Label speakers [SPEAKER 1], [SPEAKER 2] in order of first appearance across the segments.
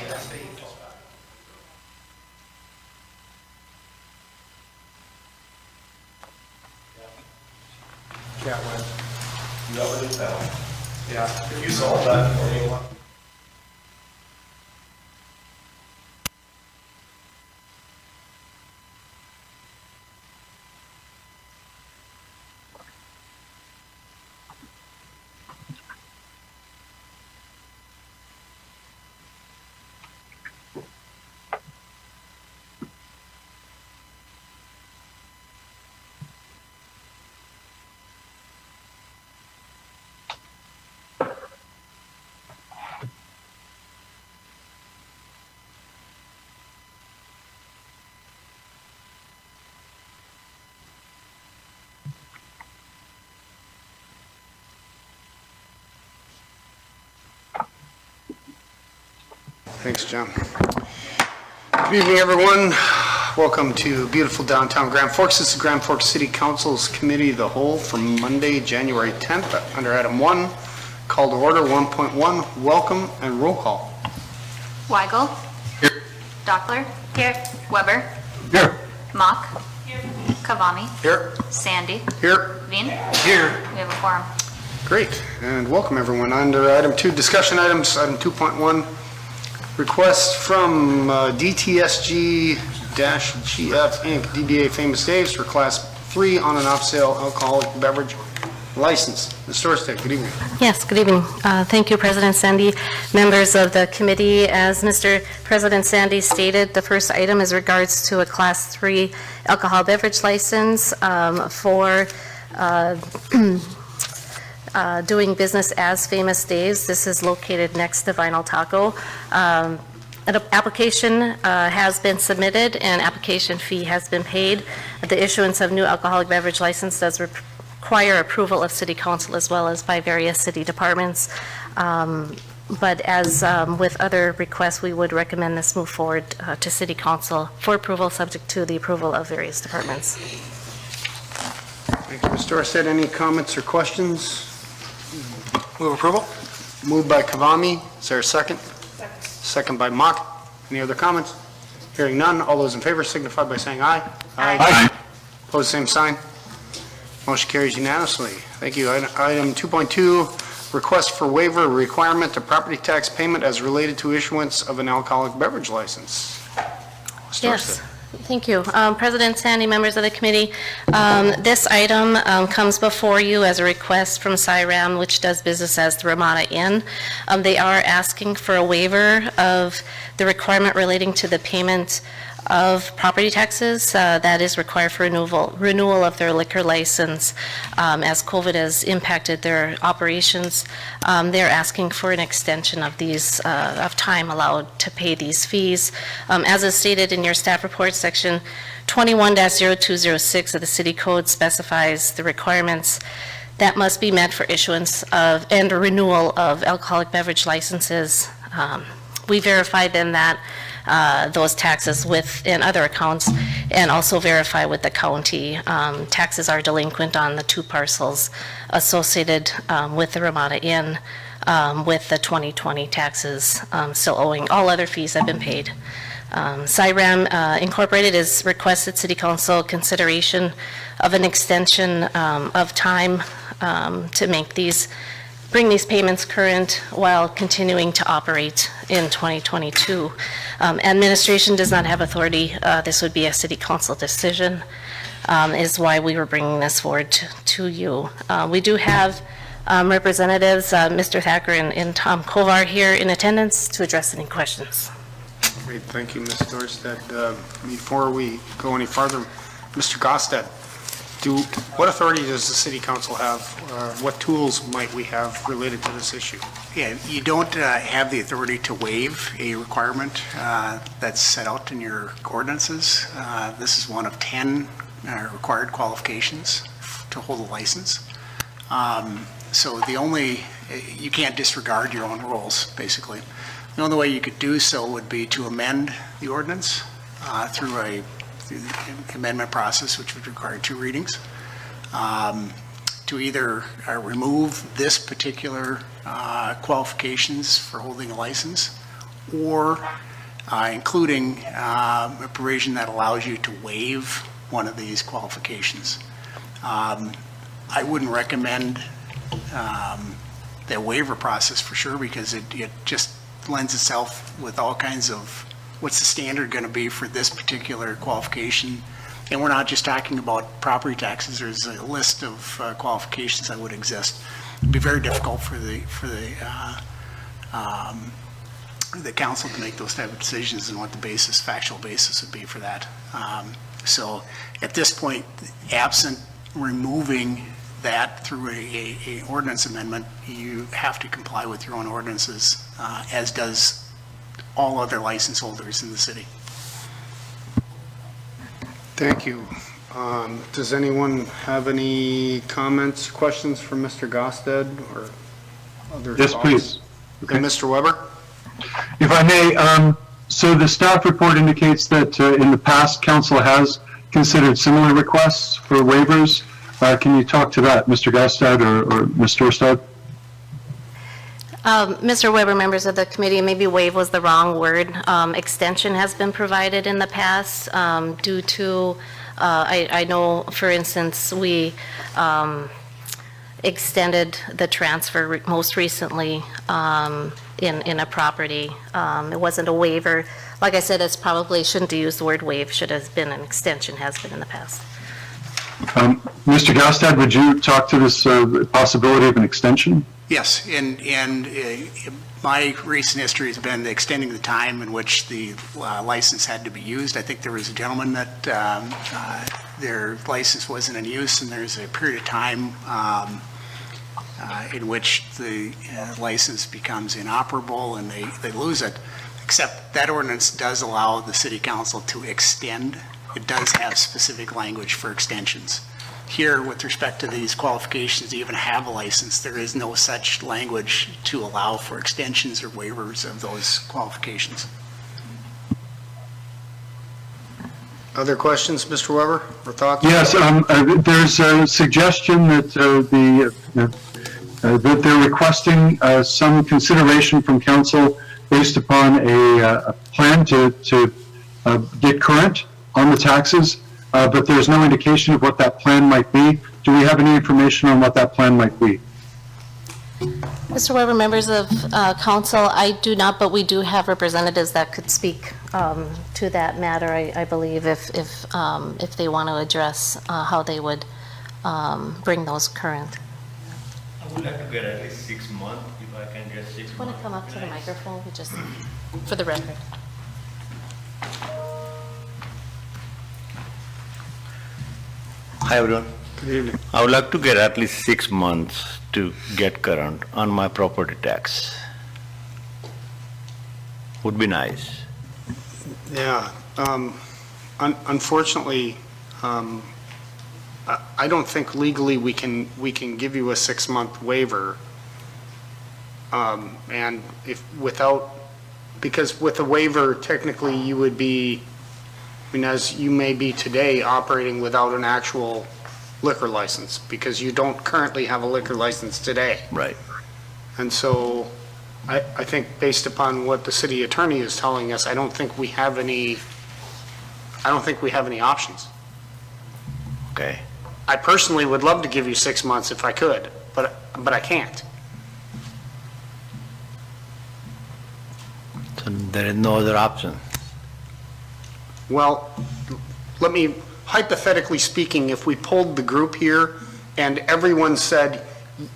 [SPEAKER 1] Yeah, when?
[SPEAKER 2] Melody Bell.
[SPEAKER 1] Yeah, if you solve that for me. Thanks, John. Good evening, everyone. Welcome to beautiful downtown Grand Forks. This is Grand Forks City Council's Committee of the Whole for Monday, January 10th. Under item 1, call to order 1.1, welcome and roll call.
[SPEAKER 3] Weigel.
[SPEAKER 1] Here.
[SPEAKER 3] Dockler. Here. Weber.
[SPEAKER 1] Here.
[SPEAKER 3] Mock. Here. Cavani.
[SPEAKER 1] Here.
[SPEAKER 3] Sandy.
[SPEAKER 1] Here.
[SPEAKER 3] Veen.
[SPEAKER 1] Here.
[SPEAKER 3] We have a quorum.
[SPEAKER 1] Great, and welcome everyone. Under item 2, discussion items, item 2.1, request from DTSG-GF Inc., DBA Famous Dave's for Class 3 on and off sale alcoholic beverage license. Ms. Storstad, good evening.
[SPEAKER 4] Yes, good evening. Thank you, President Sandy, members of the committee. As Mr. President Sandy stated, the first item is regards to a Class 3 alcohol beverage license for doing business as Famous Dave's. This is located next to Vinyl Taco. An application has been submitted and application fee has been paid. The issuance of new alcoholic beverage license does require approval of City Council as well as by various city departments. But as with other requests, we would recommend this move forward to City Council for approval, subject to the approval of various departments.
[SPEAKER 1] Thank you, Ms. Storstad. Any comments or questions?
[SPEAKER 2] Move approval?
[SPEAKER 1] Moved by Cavani. Is there a second? Second by Mock. Any other comments? Hearing none. All those in favor signify by saying aye.
[SPEAKER 2] Aye.
[SPEAKER 1] Opposed, same sign. Motion carries unanimously. Thank you. Item 2.2, request for waiver requirement of property tax payment as related to issuance of an alcoholic beverage license.
[SPEAKER 4] Yes, thank you. President Sandy, members of the committee, this item comes before you as a request from CIRAM, which does business as the Ramada Inn. They are asking for a waiver of the requirement relating to the payment of property taxes that is required for renewal of their liquor license. As COVID has impacted their operations, they're asking for an extension of these of time allowed to pay these fees. As is stated in your staff report, section 21-0206 of the City Code specifies the requirements that must be met for issuance of and renewal of alcoholic beverage licenses. We verified then that those taxes within other accounts and also verify with the county. Taxes are delinquent on the 2 parcels associated with the Ramada Inn, with the 2020 taxes still owing. All other fees have been paid. CIRAM Incorporated has requested City Council consideration of an extension of time to bring these payments current while continuing to operate in 2022. Administration does not have authority. This would be a City Council decision, is why we were bringing this forward to you. We do have representatives, Mr. Thacker and Tom Kovar here in attendance to address any questions.
[SPEAKER 1] Great, thank you, Ms. Storstad. Before we go any farther, Mr. Gostad, what authority does the City Council have? What tools might we have related to this issue?
[SPEAKER 5] Yeah, you don't have the authority to waive a requirement that's set out in your ordinances. This is one of 10 required qualifications to hold a license. So you can't disregard your own rules, basically. The only way you could do so would be to amend the ordinance through the amendment process, which would require 2 readings, to either remove this particular qualifications for holding a license or including a provision that allows you to waive one of these qualifications. I wouldn't recommend the waiver process for sure, because it just lends itself with all kinds of, what's the standard going to be for this particular qualification? And we're not just talking about property taxes. There's a list of qualifications that would exist. It'd be very difficult for the council to make those type of decisions and what the factual basis would be for that. So at this point, absent removing that through a ordinance amendment, you have to comply with your own ordinances, as does all other license holders in the city.
[SPEAKER 1] Thank you. Does anyone have any comments, questions for Mr. Gosted or other
[SPEAKER 6] Yes,
[SPEAKER 1] thoughts?
[SPEAKER 6] please.
[SPEAKER 1] Okay, Mr. Weber?
[SPEAKER 6] If I may, so the staff report indicates that in the past, council has considered similar requests for waivers. Can you talk to that, Mr. Gostad or Ms. Dorstad?
[SPEAKER 4] Mr. Weber, members of the committee, maybe waive was the wrong word. Extension has been provided in the past due to, I know, for instance, we extended the transfer most recently in a property. It wasn't a waiver. Like I said, it's probably, shouldn't have used the word waive, should have been an extension, has been in the past.
[SPEAKER 6] Mr. Gostad, would you talk to this possibility of an extension?
[SPEAKER 5] Yes, and my recent history has been extending the time in which the license had to be used. I think there was a gentleman that their license wasn't in use, and there's a period of time in which the license becomes inoperable and they lose it, except that ordinance does allow the city council to extend. It does have specific language for extensions. Here, with respect to these qualifications to even have a license, there is no such language to allow for extensions or waivers of those qualifications.
[SPEAKER 1] Other questions, Mr. Weber, or thoughts?
[SPEAKER 6] Yes, there's a suggestion that that they're requesting some consideration from council based upon a plan to get current on the taxes, but there's no indication of what that plan might be. Do we have any information on what that plan might be?
[SPEAKER 4] Mr. Weber, members of council, I do not, but we do have representatives that could speak to that matter, I believe, if they want to address how they would bring those current.
[SPEAKER 2] I would like to get at least 6 months, if I can get 6 months.
[SPEAKER 4] Want to come up to the microphone, just for the record?
[SPEAKER 2] Hi, everyone.
[SPEAKER 1] Good evening.
[SPEAKER 2] I would like to get at least 6 months to get current on my property tax. Would be nice.
[SPEAKER 1] Yeah, unfortunately, I don't think legally we can give you a 6-month waiver. And because with a waiver, technically you would be, I mean, as you may be today, operating without an actual liquor license, because you don't currently have a liquor license today.
[SPEAKER 2] Right.
[SPEAKER 1] And so I think based upon what the city attorney is telling us, I don't think we have any options.
[SPEAKER 2] Okay.
[SPEAKER 1] I personally would love to give you 6 months if I could, but I can't.
[SPEAKER 2] So there is no other option.
[SPEAKER 1] Well, let me, hypothetically speaking, if we pulled the group here and everyone said,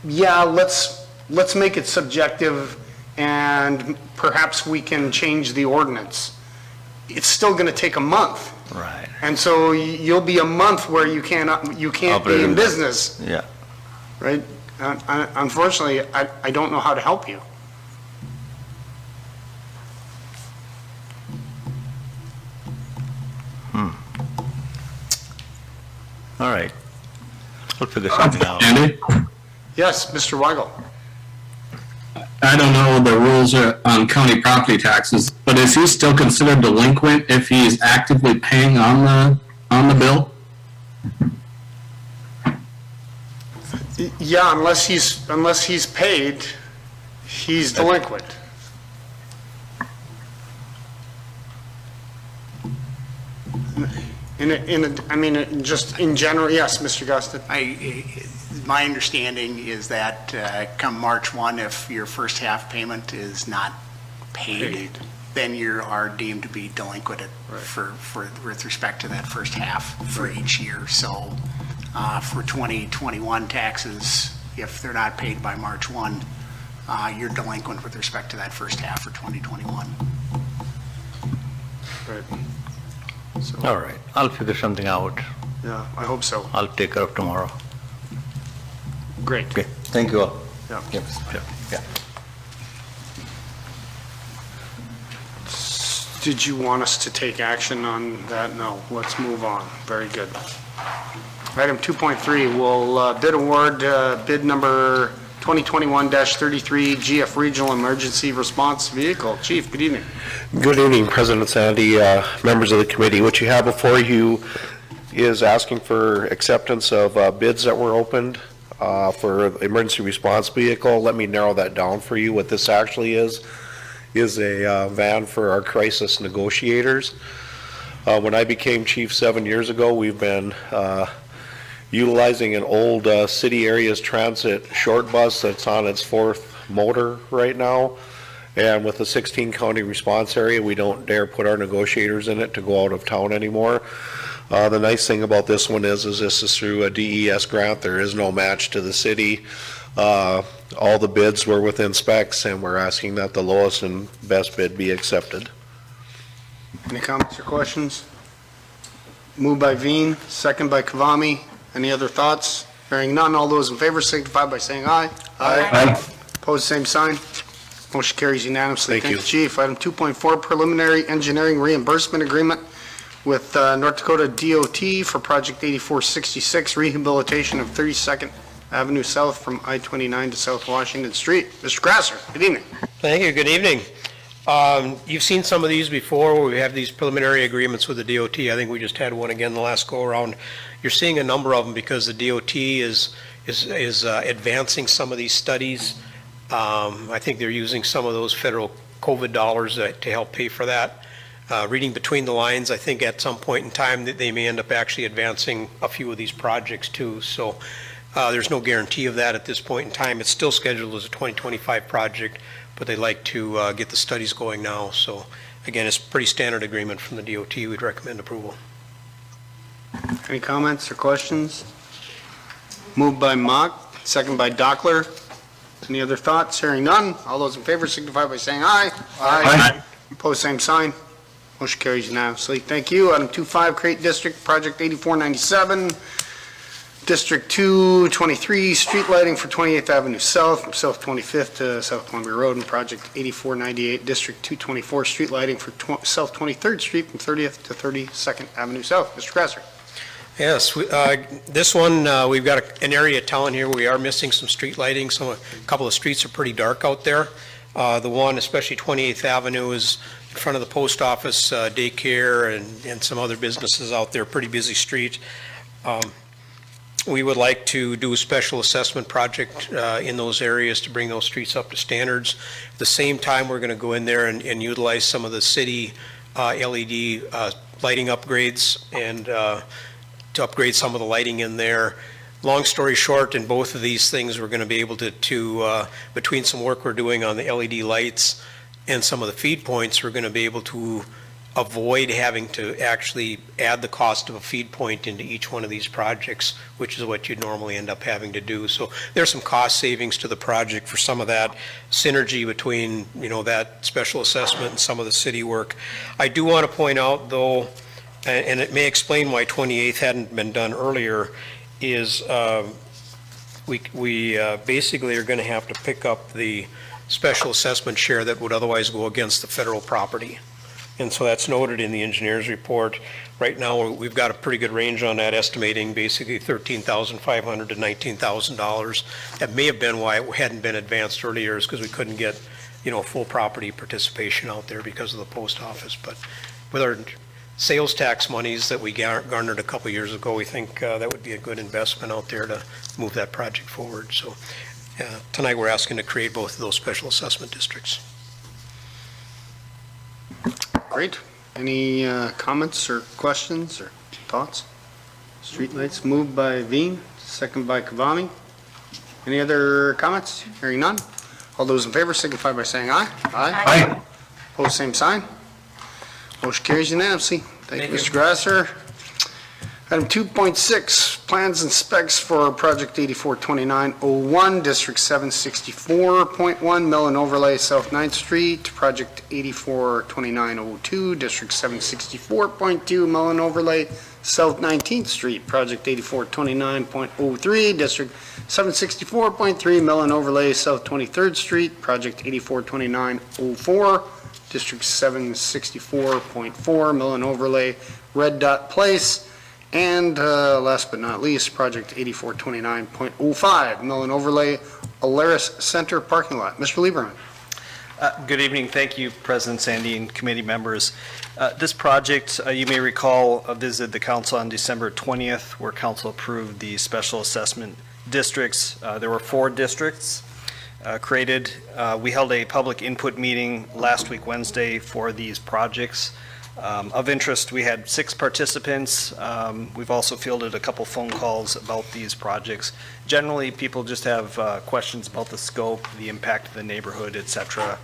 [SPEAKER 1] yeah, let's make it subjective and perhaps we can change the ordinance, it's still going to take a month.
[SPEAKER 2] Right.
[SPEAKER 1] And so you'll be a month where you can't be in business,
[SPEAKER 2] Yeah.
[SPEAKER 1] right? Unfortunately, I don't know how to help you.
[SPEAKER 2] All right. We'll figure something out.
[SPEAKER 7] Andy,
[SPEAKER 1] Yes, Mr. Weigel.
[SPEAKER 7] I don't know the rules on county property taxes, but is he still considered delinquent if he's actively paying on the bill?
[SPEAKER 1] Yeah, unless he's paid, he's delinquent. Just in general, yes, Mr. Guston?
[SPEAKER 5] My understanding is that come March 1, if your first half payment is not paid, then you are deemed to be delinquent with respect to that first half for each year. So for 2021 taxes, if they're not paid by March 1, you're delinquent with respect to that first half for 2021.
[SPEAKER 1] Right.
[SPEAKER 2] All right, I'll figure something out.
[SPEAKER 1] Yeah, I hope so.
[SPEAKER 2] I'll take care of tomorrow.
[SPEAKER 1] Great.
[SPEAKER 2] Okay, thank you all.
[SPEAKER 1] Yeah.
[SPEAKER 2] Yep, yeah.
[SPEAKER 1] Did you want us to take action on that? No, let's move on. Very good. Item 2.3, will bid award bid number 2021-33 GF Regional Emergency Response Vehicle. Chief, good evening.
[SPEAKER 8] Good evening, President Sandy, members of the committee. What you have before you is asking for acceptance of bids that were opened for the emergency response vehicle. Let me narrow that down for you. What this actually is a van for our crisis negotiators. When I became chief 7 years ago, we've been utilizing an old city areas transit short bus that's on its fourth motor right now. And with the 16 county response area, we don't dare put our negotiators in it to go out of town anymore. The nice thing about this one is this is through a DES grant. There is no match to the city. All the bids were within specs, and we're asking that the lowest and best bid be accepted.
[SPEAKER 1] Any comments or questions? Moved by Veen, second by Kavami. Any other thoughts? Hearing none, all those in favor signify by saying aye.
[SPEAKER 6] Aye.
[SPEAKER 1] Opposed, same sign. Motion carries unanimously.
[SPEAKER 8] Thank you.
[SPEAKER 1] Chief. Item 2.4, preliminary engineering reimbursement agreement with North Dakota DOT for Project 8466, rehabilitation of 32nd Avenue South from I-29 to South Washington Street. Mr. Grasser, good evening.
[SPEAKER 9] Thank you. Good evening. You've seen some of these before where we have these preliminary agreements with the DOT. I think we just had one again the last go around. You're seeing a number of them because the DOT is advancing some of these studies. I think they're using some of those federal COVID dollars to help pay for that. Reading between the lines, I think at some point in time that they may end up actually advancing a few of these projects too. So there's no guarantee of that at this point in time. It's still scheduled as a 2025 project, but they like to get the studies going now. So again, it's a pretty standard agreement from the DOT. We'd recommend approval.
[SPEAKER 1] Any comments or questions? Moved by Mock, second by Dockler. Any other thoughts? Hearing none. All those in favor signify by saying aye.
[SPEAKER 6] Aye.
[SPEAKER 1] Opposed, same sign. Motion carries unanimously. Thank you. Item 2.5, create district, project 8497, District 223, street lighting for 28th Avenue South, from South 25th to South Columbia Road, and project 8498, District 224, street lighting for South 23rd Street from 30th to 32nd Avenue South. Mr. Grasser.
[SPEAKER 9] Yes, this one, we've got an area of town here where we are missing some street lighting. A couple of streets are pretty dark out there. The one, especially 28th Avenue, is in front of the post office, daycare, and some other businesses out there, pretty busy street. We would like to do a special assessment project in those areas to bring those streets up to standards. At the same time, we're going to go in there and utilize some of the city LED lighting upgrades and to upgrade some of the lighting in there. Long story short, in both of these things, we're going to be able to between some work we're doing on the LED lights and some of the feed points, we're going to be able to avoid having to actually add the cost of a feed point into each one of these projects, which is what you'd normally end up having to do. So there's some cost savings to the project for some of that synergy between, that special assessment and some of the city work. I do want to point out, though, and it may explain why 28th hadn't been done earlier, is we basically are going to have to pick up the special assessment share that would otherwise go against the federal property. And so that's noted in the engineer's report. Right now, we've got a pretty good range on that, estimating basically $13,500 to $19,000. That may have been why it hadn't been advanced earlier, is because we couldn't get, full property participation out there because of the post office. But with our sales tax monies that we garnered a couple years ago, we think that would be a good investment out there to move that project forward. So tonight we're asking to create both of those special assessment districts.
[SPEAKER 1] Great. Any comments or questions or thoughts? Streetlights moved by Veen, second by Kavami. Any other comments? Hearing none. All those in favor signify by saying aye.
[SPEAKER 6] Aye.
[SPEAKER 1] Opposed, same sign. Motion carries unanimously. Thank you, Mr. Grasser. Item 2.6, plans and specs for project 842901, District 764.1, Mill and Overlay South 9th Street, project 842902, District 764.2, Mill and Overlay South 19th Street, project 8429.03, District 764.3, Mill and Overlay South 23rd Street, project 842904, District 764.4, Mill and Overlay Red Dot Place, and last but not least, project 8429.05, Mill and Overlay Alaris Center Parking Lot. Mr. Lieberman.
[SPEAKER 10] Good evening. Thank you, President Sandy and committee members. This project, you may recall, visited the council on December 20th, where council approved the special assessment districts. There were 4 districts created. We held a public input meeting last week, Wednesday, for these projects. Of interest, we had 6 participants. We've also fielded a couple phone calls about these projects. Generally, people just have questions about the scope, the impact of the neighborhood, et cetera.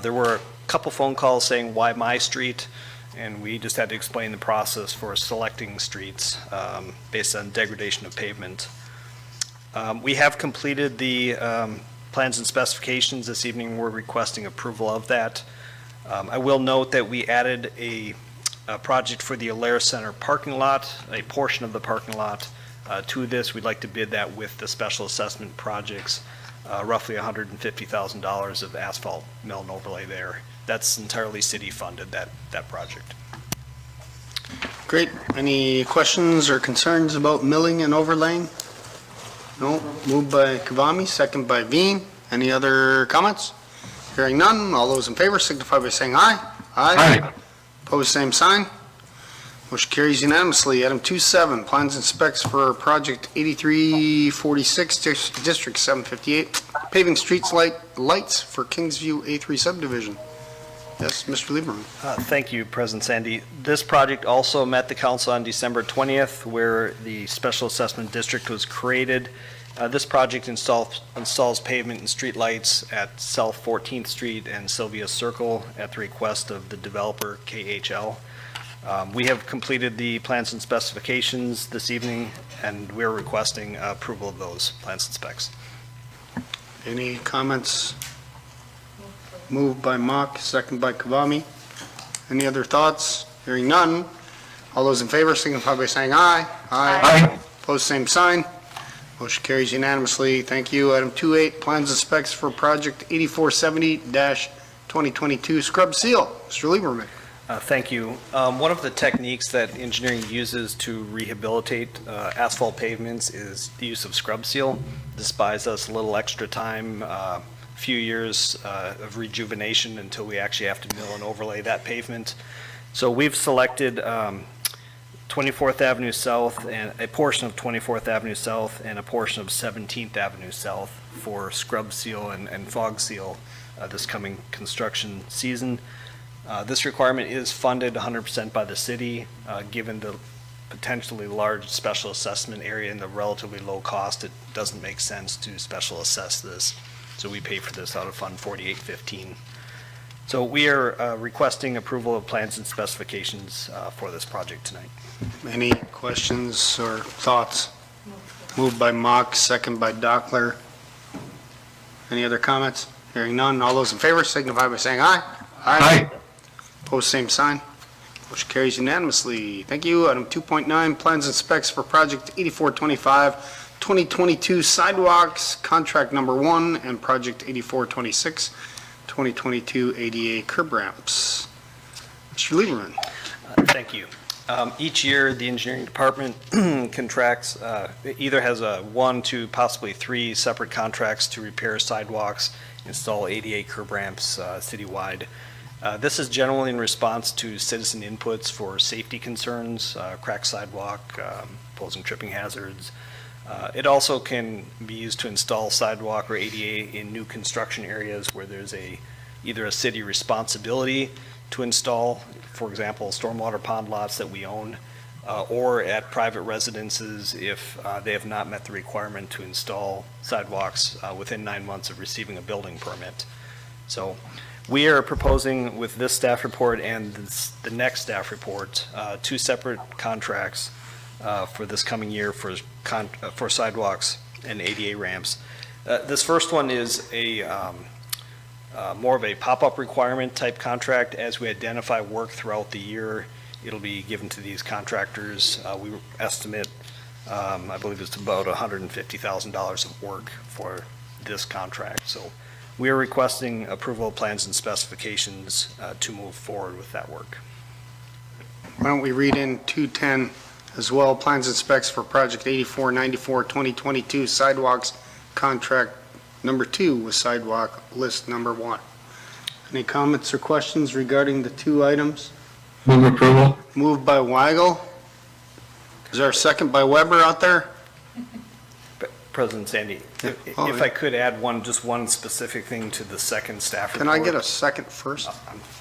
[SPEAKER 10] There were a couple phone calls saying, why my street? And we just had to explain the process for selecting streets based on degradation of pavement. We have completed the plans and specifications this evening. We're requesting approval of that. I will note that we added a project for the Alaris Center parking lot, a portion of the parking lot to this. We'd like to bid that with the special assessment projects, roughly $150,000 of asphalt mill and overlay there. That's entirely city funded, that project.
[SPEAKER 1] Great. Any questions or concerns about milling and overlaying? No. Moved by Kavami, second by Veen. Any other comments? Hearing none, all those in favor signify by saying aye.
[SPEAKER 6] Aye.
[SPEAKER 1] Opposed, same sign. Motion carries unanimously. Item 2.7, plans and specs for project 8346, District 758, paving streets lights for Kingsview A3 subdivision. Yes, Mr. Lieberman.
[SPEAKER 10] Thank you, President Sandy. This project also met the council on December 20th, where the special assessment district was created. This project installs pavement and street lights at South 14th Street and Sylvia Circle at the request of the developer, KHL. We have completed the plans and specifications this evening, and we're requesting approval of those plans and specs.
[SPEAKER 1] Any comments? Moved by Mock, second by Kavami. Any other thoughts? Hearing none. All those in favor signify by saying aye.
[SPEAKER 6] Aye.
[SPEAKER 1] Opposed, same sign. Motion carries unanimously. Thank you. Item 2.8, plans and specs for project 8470-2022 scrub seal. Mr. Lieberman.
[SPEAKER 10] Thank you. One of the techniques that engineering uses to rehabilitate asphalt pavements is the use of scrub seal. This buys us a little extra time, a few years of rejuvenation until we actually have to mill and overlay that pavement. So we've selected 24th Avenue South and a portion of 24th Avenue South and a portion of 17th Avenue South for scrub seal and fog seal this coming construction season. This requirement is funded 100% by the city. Given the potentially large special assessment area and the relatively low cost, it doesn't make sense to special assess this. So we pay for this out of Fund 4815. So we are requesting approval of plans and specifications for this project tonight.
[SPEAKER 1] Any questions or thoughts? Moved by Mock, second by Dockler. Any other comments? Hearing none. All those in favor signify by saying aye.
[SPEAKER 6] Aye.
[SPEAKER 1] Opposed, same sign. Motion carries unanimously. Thank you. Item 2.9, plans and specs for project 8425, 2022 sidewalks, contract number 1, and project 8426, 2022 ADA curb ramps. Mr. Lieberman.
[SPEAKER 10] Thank you. Each year, the engineering department contracts, either has 1, 2, possibly 3 separate contracts to repair sidewalks, install ADA curb ramps citywide. This is generally in response to citizen inputs for safety concerns, cracked sidewalk, posing tripping hazards. It also can be used to install sidewalk or ADA in new construction areas where there's either a city responsibility to install, for example, stormwater pond lots that we own, or at private residences if they have not met the requirement to install sidewalks within 9 months of receiving a building permit. So we are proposing with this staff report and the next staff report, 2 separate contracts for this coming year for sidewalks and ADA ramps. This first one is more of a pop-up requirement type contract. As we identify work throughout the year, it'll be given to these contractors. We estimate, I believe it's about $150,000 of work for this contract. So we are requesting approval of plans and specifications to move forward with that work.
[SPEAKER 1] Why don't we read in 210 as well, plans and specs for project 8494 2022 sidewalks contract number 2 with sidewalk list number 1. Any comments or questions regarding the 2 items?
[SPEAKER 7] Move approval.
[SPEAKER 1] Moved by Weigel. Is there a second by Weber out there?
[SPEAKER 10] President Sandy, if I could add just one specific thing to the second staff report.
[SPEAKER 1] Can I get a second first?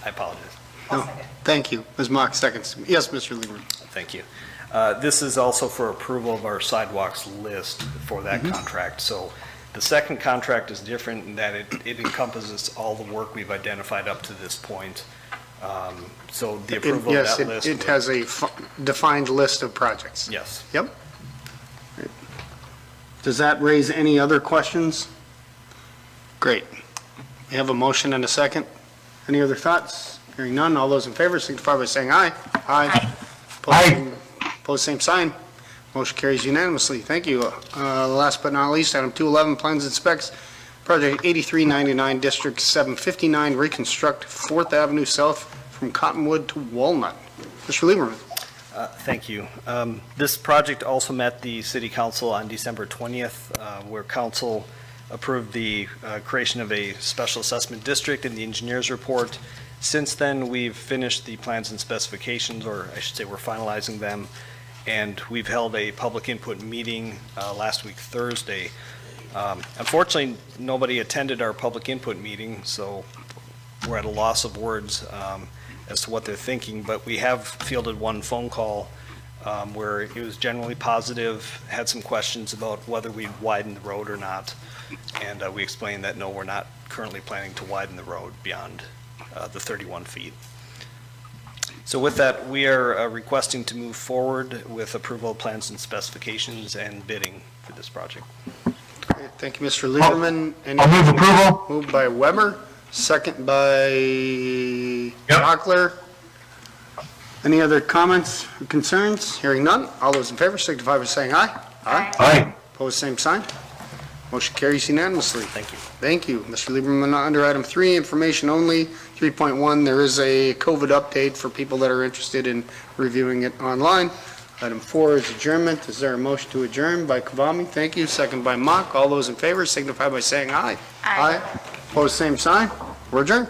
[SPEAKER 10] I apologize.
[SPEAKER 1] No. Thank you. Ms. Mock seconds. Yes, Mr. Lieberman.
[SPEAKER 10] Thank you. This is also for approval of our sidewalks list for that contract. So the second contract is different in that it encompasses all the work we've identified up to this point. So the approval of that list.
[SPEAKER 1] Yes, it has a defined list of projects.
[SPEAKER 10] Yes.
[SPEAKER 1] Yep. Does that raise any other questions? Great. We have a motion and a second. Any other thoughts? Hearing none, all those in favor signify by saying aye. Aye. Opposed, same sign. Motion carries unanimously. Thank you. Last but not least, item 211, plans and specs, project 8399, District 759, reconstruct 4th Avenue South from Cottonwood to Walnut. Mr. Lieberman.
[SPEAKER 10] Thank you. This project also met the City Council on December 20th, where Council approved the creation of a special assessment district in the engineer's report. Since then, we've finished the plans and specifications, or I should say we're finalizing them, and we've held a public input meeting last week, Thursday. Unfortunately, nobody attended our public input meeting, so we're at a loss of words as to what they're thinking, but we have fielded one phone call where it was generally positive, had some questions about whether we'd widen the road or not, and we explained that no, we're not currently planning to widen the road beyond the 31 feet. So with that, we are requesting to move forward with approval of plans and specifications and bidding for this project.
[SPEAKER 1] Great. Thank you, Mr. Lieberman.
[SPEAKER 6] I'll move approval.
[SPEAKER 1] Moved by Weber, second by Rockler. Any other comments or concerns? Hearing none. All those in favor signify by saying aye.
[SPEAKER 6] Aye.
[SPEAKER 1] Opposed, same sign. Motion carries unanimously.
[SPEAKER 10] Thank you.
[SPEAKER 1] Thank you. Mr. Lieberman, under item 3, information only, 3.1, there is a COVID update for people that are interested in reviewing it online. Item 4 is adjournment. Is there a motion to adjourn by Kavami? Thank you. Second by Mock. All those in favor signify by saying aye.
[SPEAKER 3] Aye.
[SPEAKER 1] Opposed, same sign. We're adjourned.